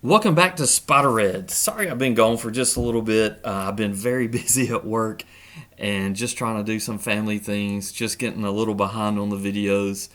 Welcome back to Spider Red. Sorry I've been gone for just a little bit. I've been very busy at work and just trying to do some family things, just getting a little behind on the videos.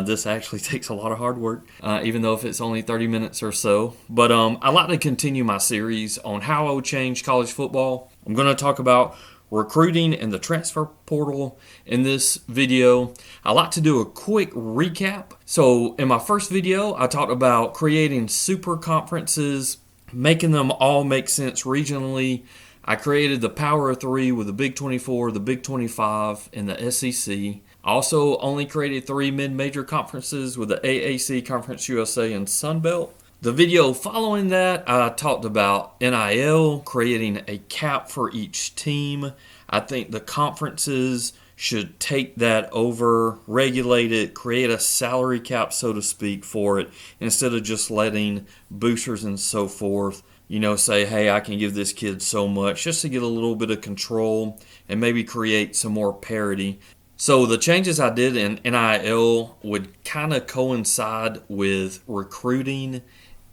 This actually takes a lot of hard work, even though if it's only 30 minutes or so. But I'd like to continue my series on how I would change college football. I'm going to talk about recruiting and the transfer portal in this video. I like to do a quick recap. So in my first video, I talked about creating super conferences, making them all make sense regionally. I created the Power of Three with the Big 24, the Big 25, and the SEC. I also only created 3 mid-major conferences with the AAC, Conference USA, and Sun Belt. The video following that, I talked about NIL, creating a cap for each team. I think the conferences should take that over, regulate it, create a salary cap, so to speak, for it, instead of just letting boosters and so forth, say, hey, I can give this kid so much, just to get a little bit of control and maybe create some more parity. So the changes I did in NIL would kind of coincide with recruiting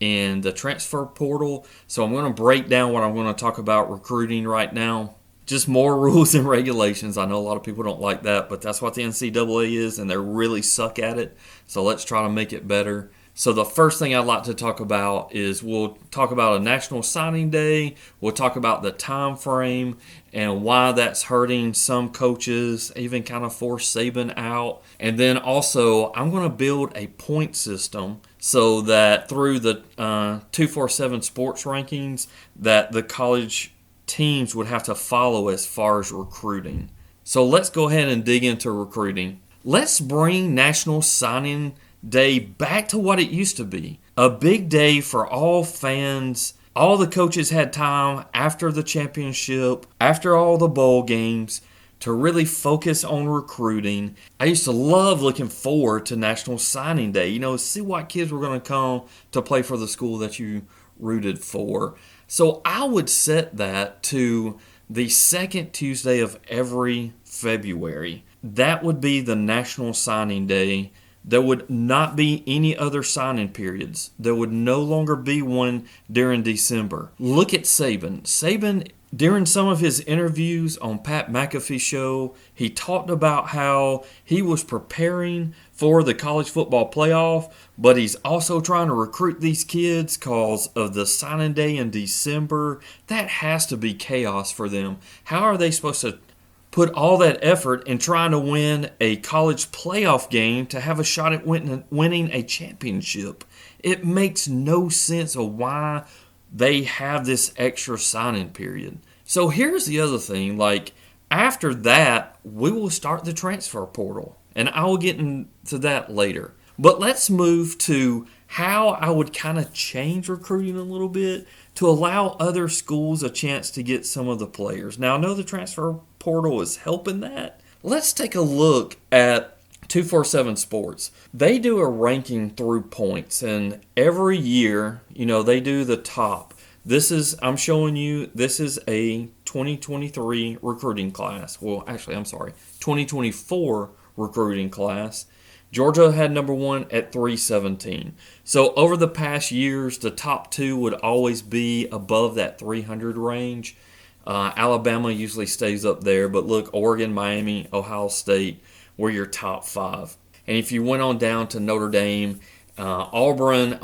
and the transfer portal. So I'm going to break down what I'm going to talk about recruiting right now. Just more rules and regulations. I know a lot of people don't like that, but that's what the NCAA is, and they really suck at it. So let's try to make it better. So the first thing I'd like to talk about is we'll talk about a National Signing Day. We'll talk about the time frame and why that's hurting some coaches, even kind of force Saban out. And then also I'm going to build a point system so that through the 247 sports rankings that the college teams would have to follow as far as recruiting. So let's go ahead and dig into recruiting. Let's bring National Signing Day back to what it used to be. A big day for all fans. All the coaches had time after the championship, after all the bowl games, to really focus on recruiting. I used to love looking forward to National Signing Day. See what kids were going to come to play for the school that you rooted for. So I would set that to the second Tuesday of every February. That would be the National Signing Day. There would not be any other signing periods. There would no longer be one during December. Look at Saban. Saban, during some of his interviews on Pat McAfee's show, he talked about how he was preparing for the college football playoff, but he's also trying to recruit these kids because of the signing day in December. That has to be chaos for them. How are they supposed to put all that effort in trying to win a college playoff game to have a shot at winning a championship? It makes no sense of why they have this extra signing period. So here's the other thing. After that, we will start the transfer portal. And I will get into that later. But let's move to how I would kind of change recruiting a little bit to allow other schools a chance to get some of the players. Now, I know the transfer portal is helping that. Let's take a look at 247 Sports. They do a ranking through points, and every year, they do the top. I'm showing you, this is a 2023 recruiting class. Well, actually, I'm sorry, 2024 recruiting class. Georgia had number 1 at 317. So over the past years, the top 2 would always be above that 300 range. Alabama usually stays up there, but look, Oregon, Miami, Ohio State were your top 5. And if you went on down to Notre Dame, Auburn,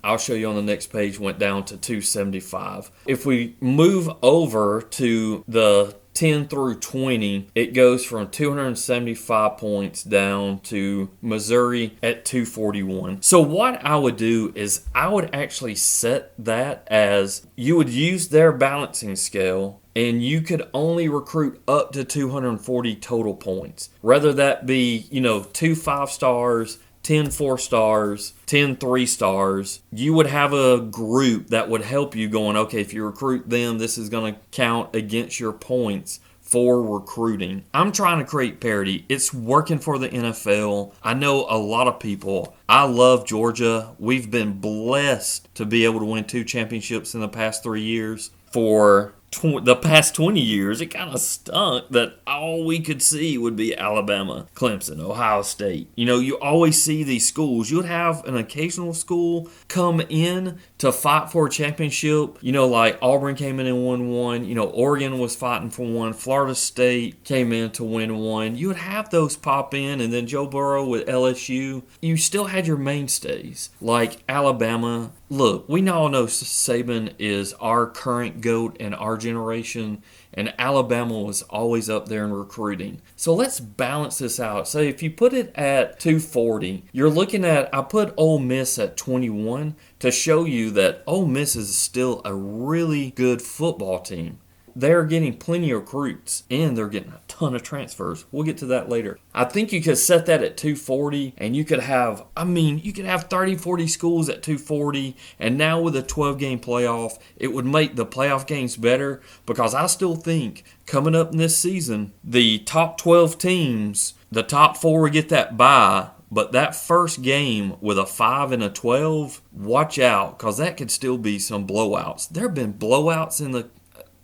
I'll show you on the next page, went down to 275. If we move over to the 10 through 20, it goes from 275 points down to Missouri at 241. So what I would do is I would actually set that as you would use their balancing scale, and you could only recruit up to 240 total points. Whether that be, 2 5-stars, 10 4-stars, 10 3-stars, you would have a group that would help you going, okay, if you recruit them, this is going to count against your points for recruiting. I'm trying to create parity. It's working for the NFL. I know a lot of people. I love Georgia. We've been blessed to be able to win 2 championships in the past 3 years. For the past 20 years, it kind of stunk that all we could see would be Alabama, Clemson, Ohio State. You always see these schools. You would have an occasional school come in to fight for a championship. Like Auburn came in and won one. Oregon was fighting for one. Florida State came in to win one. You would have those pop in, and then Joe Burrow with LSU. You still had your mainstays like Alabama. Look, we all know Saban is our current GOAT in our generation, and Alabama was always up there in recruiting. So let's balance this out. So if you put it at 240, you're looking at, I put Ole Miss at 21 to show you that Ole Miss is still a really good football team. They're getting plenty of recruits, and they're getting a ton of transfers. We'll get to that later. I think you could set that at 240, and you could have 30, 40 schools at 240, and now with a 12-game playoff, it would make the playoff games better, because I still think coming up in this season, the top 12 teams, the top 4 will get that bye. But that first game with a 5 and a 12, watch out, because that could still be some blowouts. There have been blowouts in the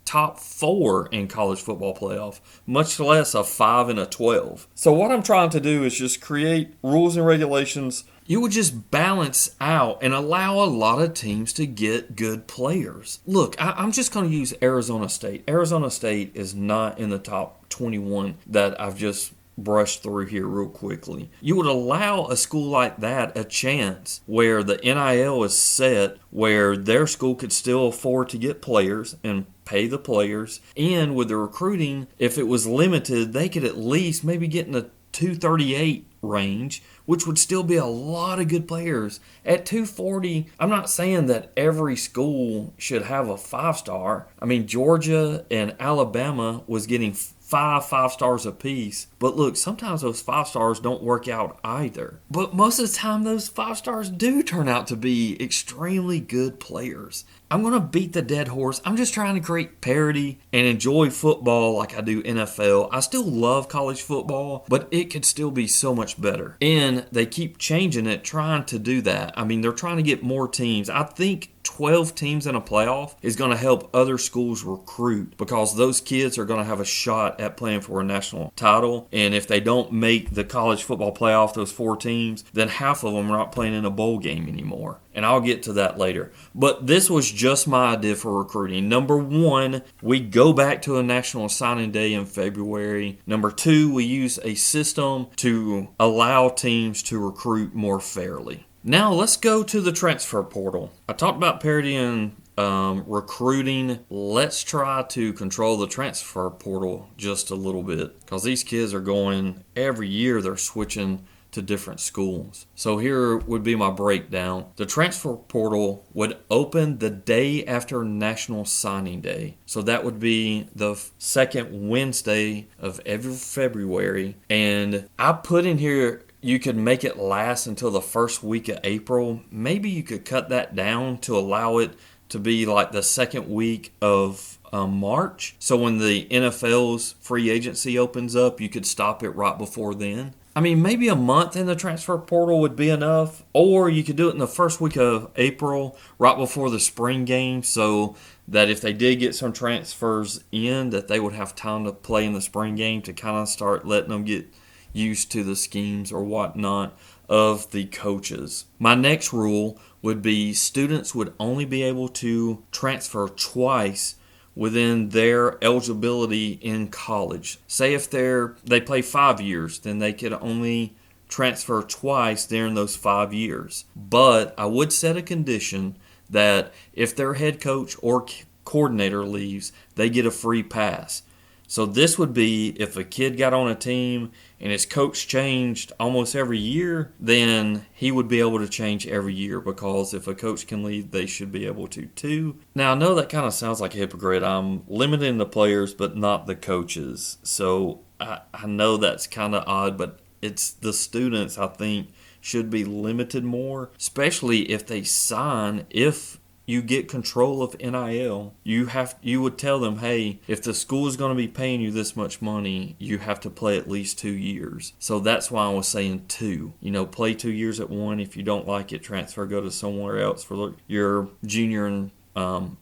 top 4 in college football playoff, much less a 5 and a 12. So what I'm trying to do is just create rules and regulations. You would just balance out and allow a lot of teams to get good players. Look, I'm just going to use Arizona State. Arizona State is not in the top 21 that I've just brush through here real quickly. You would allow a school like that a chance where the NIL is set, where their school could still afford to get players and pay the players, and with the recruiting, if it was limited, they could at least maybe get in the 238 range, which would still be a lot of good players. At 240, I'm not saying that every school should have a 5-star. I mean, Georgia and Alabama was getting 5 stars apiece. But look, sometimes those 5 stars don't work out either. But most of the time, those 5 stars do turn out to be extremely good players. I'm going to beat the dead horse. I'm just trying to create parity and enjoy football like I do NFL. I still love college football, but it could still be so much better. And they keep changing it, trying to do that. I mean, they're trying to get more teams. I think 12 teams in a playoff is going to help other schools recruit, because those kids are going to have a shot at playing for a national title. And if they don't make the college football playoff, those 4 teams, then half of them are not playing in a bowl game anymore. And I'll get to that later. But this was just my idea for recruiting. Number 1, we go back to a National Signing Day in February. Number 2, we use a system to allow teams to recruit more fairly. Now let's go to the transfer portal. I talked about parity and recruiting. Let's try to control the transfer portal just a little bit, because these kids are going every year. They're switching to different schools. So here would be my breakdown. The transfer portal would open the day after National Signing Day. So that would be the second Wednesday of every February. And I put in here, you could make it last until the first week of April. Maybe you could cut that down to allow it to be like the second week of March. So when the NFL's free agency opens up, you could stop it right before then. I mean, maybe a month in the transfer portal would be enough. Or you could do it in the first week of April, right before the spring game, so that if they did get some transfers in, that they would have time to play in the spring game to kind of start letting them get used to the schemes or whatnot of the coaches. My next rule would be students would only be able to transfer twice within their eligibility in college. Say if they play 5 years, then they could only transfer twice during those 5 years. But I would set a condition that if their head coach or coordinator leaves, they get a free pass. So this would be if a kid got on a team and his coach changed almost every year, then he would be able to change every year, because if a coach can leave, they should be able to too. Now, I know that kind of sounds like a hypocrite. I'm limiting the players but not the coaches. So I know that's kind of odd, but it's the students, I think, should be limited more, especially if they sign. If you get control of NIL, you would tell them, hey, if the school is going to be paying you this much money, you have to play at least 2 years. So that's why I was saying 2. Play 2 years at one. If you don't like it, transfer, go to somewhere else for your junior and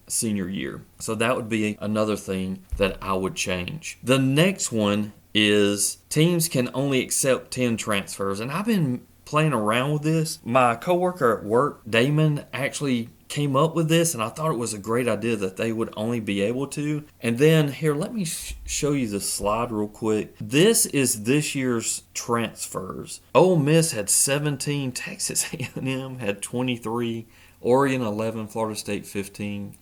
senior year. So that would be another thing that I would change. The next one is teams can only accept 10 transfers. And I've been playing around with this. My coworker at work, Damon, actually came up with this, and I thought it was a great idea that they would only be able to. And then here, let me show you the slide real quick. This is this year's transfers. Ole Miss had 17, Texas A&M had 23, Oregon 11, Florida State 15,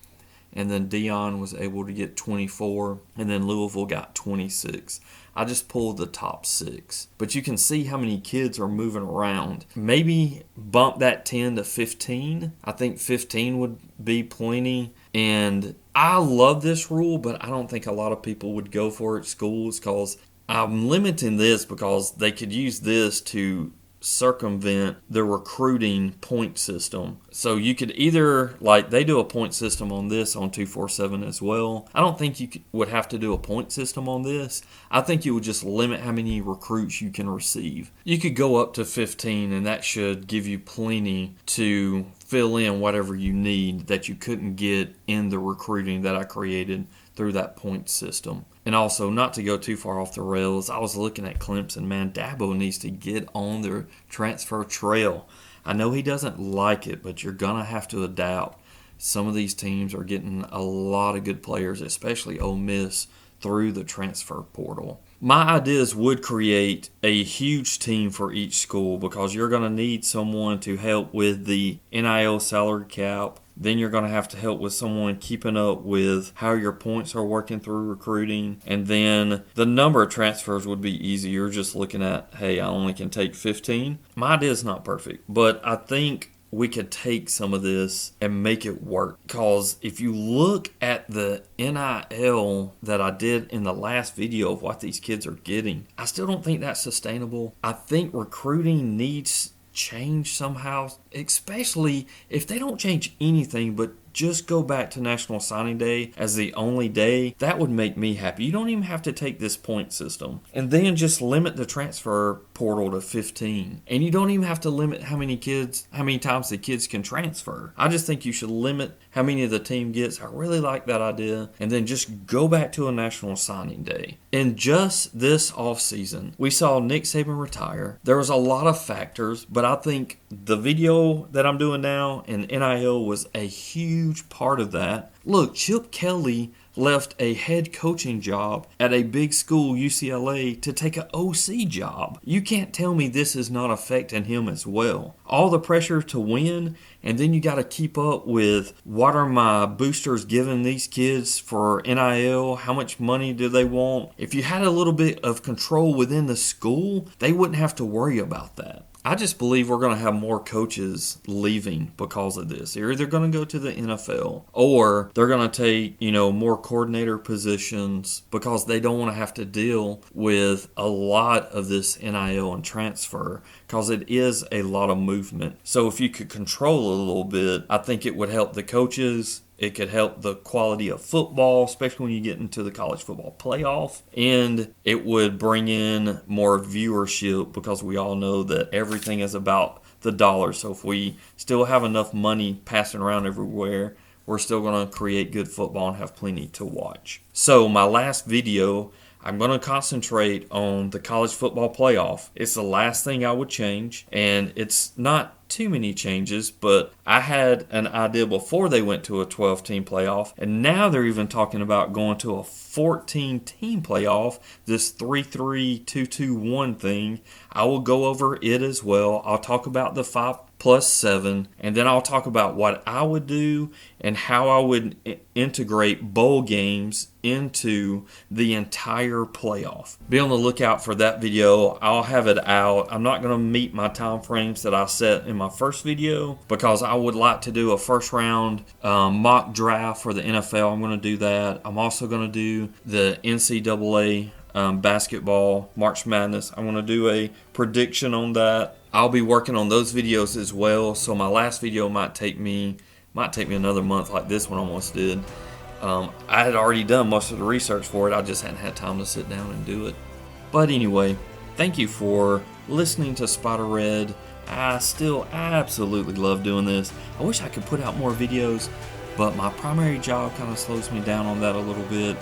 and then Deion was able to get 24, and then Louisville got 26. I just pulled the top 6. But you can see how many kids are moving around. Maybe bump that 10 to 15. I think 15 would be plenty. And I love this rule, but I don't think a lot of people would go for it at schools, because I'm limiting this because they could use this to circumvent the recruiting point system. So you could either, like they do a point system on this on 247 as well. I don't think you would have to do a point system on this. I think you would just limit how many recruits you can receive. You could go up to 15, and that should give you plenty to fill in whatever you need that you couldn't get in the recruiting that I created through that point system. And also, not to go too far off the rails, I was looking at Clemson. Man, Dabo needs to get on the transfer trail. I know he doesn't like it, but you're going to have to adapt. Some of these teams are getting a lot of good players, especially Ole Miss, through the transfer portal. My ideas would create a huge team for each school, because you're going to need someone to help with the NIL salary cap. Then you're going to have to help with someone keeping up with how your points are working through recruiting. And then the number of transfers would be easy. You're just looking at, hey, I only can take 15. My idea is not perfect, but I think we could take some of this and make it work. Because if you look at the NIL that I did in the last video of what these kids are getting, I still don't think that's sustainable. I think recruiting needs change somehow, especially if they don't change anything but just go back to National Signing Day as the only day. That would make me happy. You don't even have to take this point system. And then just limit the transfer portal to 15. And you don't even have to limit how many times the kids can transfer. I just think you should limit how many the team gets. I really like that idea. And then just go back to a National Signing Day. In just this offseason, we saw Nick Saban retire. There was a lot of factors, but I think the video that I'm doing now and NIL was a huge part of that. Look, Chip Kelly left a head coaching job at a big school, UCLA, to take an OC job. You can't tell me this is not affecting him as well. All the pressure to win, and then you got to keep up with what are my boosters giving these kids for NIL? How much money do they want? If you had a little bit of control within the school, they wouldn't have to worry about that. I just believe we're going to have more coaches leaving because of this. They're either going to go to the NFL, or they're going to take, more coordinator positions because they don't want to have to deal with a lot of this NIL and transfer, because it is a lot of movement. So if you could control a little bit, I think it would help the coaches. It could help the quality of football, especially when you get into the college football playoff. And it would bring in more viewership, because we all know that everything is about the dollar. So if we still have enough money passing around everywhere, we're still going to create good football and have plenty to watch. So my last video, I'm going to concentrate on the college football playoff. It's the last thing I would change, and it's not too many changes, but I had an idea before they went to a 12-team playoff, and now they're even talking about going to a 14-team playoff, this 3-3-2-2-1 thing. I will go over it as well. I'll talk about the 5+7, and then I'll talk about what I would do and how I would integrate bowl games into the entire playoff. Be on the lookout for that video. I'll have it out. I'm not going to meet my time frames that I set in my first video, because I would like to do a first round mock draft for the NFL. I'm going to do that. I'm also going to do the NCAA basketball March Madness. I'm going to do a prediction on that. I'll be working on those videos as well. So my last video might take me another month, like this one almost did. I had already done most of the research for it. I just hadn't had time to sit down and do it. But anyway, thank you for listening to Spider Red. I still absolutely love doing this. I wish I could put out more videos, but my primary job kind of slows me down on that a little bit.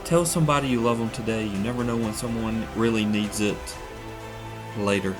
Tell somebody you love them today. You never know when someone really needs it later.